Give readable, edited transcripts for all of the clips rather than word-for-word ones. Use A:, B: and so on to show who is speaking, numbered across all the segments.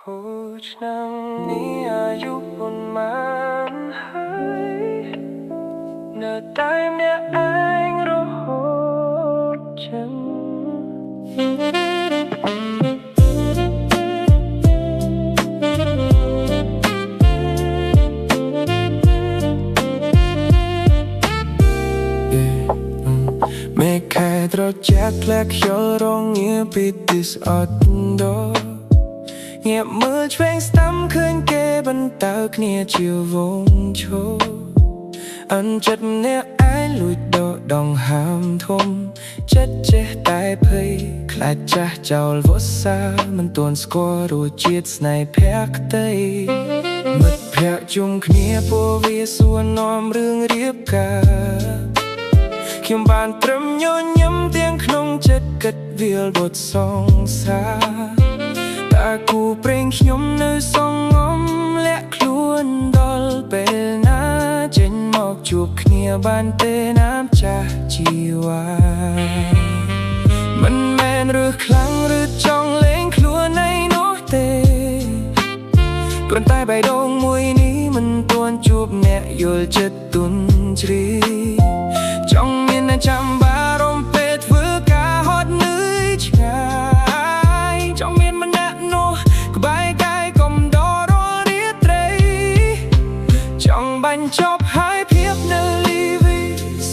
A: ឆ្នាំនេះអាយុប៉ុន្មានហើយនៅតែម្នាក់ឯងរហូតចឹងមេខែត្រជាក់ផ្លែខ្យល់រងាពីទីស្អត់ដោងាកមើលឆ្វេងស្ដាំឃើញគេបន្តើគ្នាជាវងឈរអន់ចិត្តអ្នកឯងលួចដកដងហាមធំចិត្តចេះតែភ័យខ្លាចចាស់ចោលវស្សាមិនទាន់ស្គាល់រសជាតិស្នេហ៍ភក្តីមិត្តភក្តិជុំគ្នាពោលវាសួរនាំរឿងរៀបការខ្ញុំបានត្រឹមញញឹមទាំងក្នុងចិត្តគិតវាលបុតសង្សារតាគូព្រេងខ្ញុំនៅសងំលាក់ខ្លួនដល់ពេលណាចេញមកជួបគ្នាបានទេណាមចាស់ជីវ៉ាមិនមែនឬខ្លាំងឬចង់លេងខ្លួនឯងនោះទេគ្រាន់តែបេះដូងមួយនេះមិនទាន់ជួបអ្នកយល់ចិត្តទុនជ្រាយចង់មានអ្នកចាំបារម្ភពេលធ្វើការហត់នឿយឆ្ងាយចង់មានម្នាក់នោះក្បែរកាយកុំដករាល់រាត្រីចង់បាញ់ចប់ហើយភាពនៅលីវី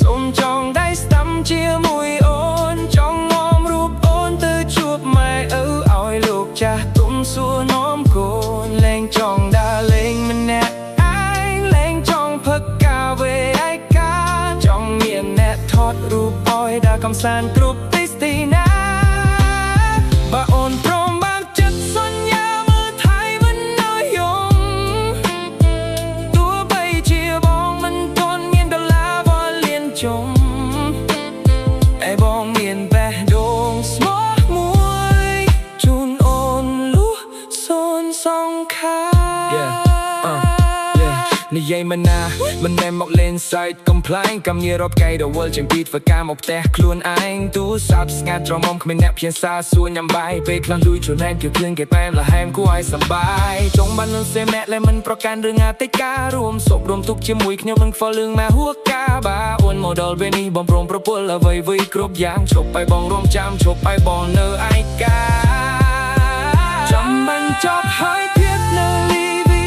A: សូមចង់ដៃស្ដាំជាមួយអូនចង់នាំរូបអូនទៅជួបម៉ែឪឲ្យលោកចាស់ទុំសួរនាំកូនលែងចង់ដើរលេងម្នាក់ឯងលែងចង់ផឹកកាវេឯកាចង់មានអ្នកថតរូបឲ្យដើរកំសាន្តគ្រប់ទីស្ទីណាបើអូនព្រមបានចិត្តសន្យាមើលថៃមិននៅយំទោះបីជាបងមិនទាន់មានដុល្លារវ៉ាលៀនជុំតែបងមានបេះដូងស្មោះមួយជូនអូនលុះសូនសងខានិយាយមិនណាមិនមែនមកលេងសើចកំ ប្លែងកំងាររាប់កែរវល់ជាងពីធ្វើការមកផ្ទះខ្លួនឯងទូសាប់ស្ងាត់ច្រមុំគ្មានអ្នកភាសាសួរញ៉ាំបាយពេលខ្លះលួយខ្លួនឯងគឺគ្លៀងគេបែមលហែមគួរឲ្យសប្បាយចង់បាននឹងសេមែលែមិនប្រកាន់រឿងអាតិចការរួមសុខរួមទុកជាមួយខ្ញុំនឹងខ្វល់រឿងមកហួរការបាអូនមកដល់ពេលនេះបងព្រមប្រពន្ធអ្វីៗគ្រប់យ៉ាងឈប់ឲ្យបងរំចាំឈប់ឲ្យបងនៅឯកាចាំបានចប់ហើយទៀតនៅលីវី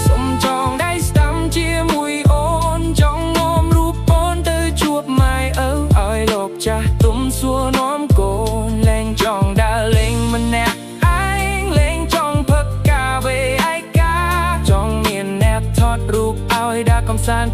A: សុំចងដៃស្ដាំជាមួយអូនចង់នាំរូបអូនទៅជួបម៉ែឪឲ្យលោកចាស់ទុំសួរនាំកូនលែងចង់ដើរលេងម្នាក់ឯងលែងចង់ផឹកកាវេឯកាចង់មានអ្នកថតរូបឲ្យដើរកំសាន្ត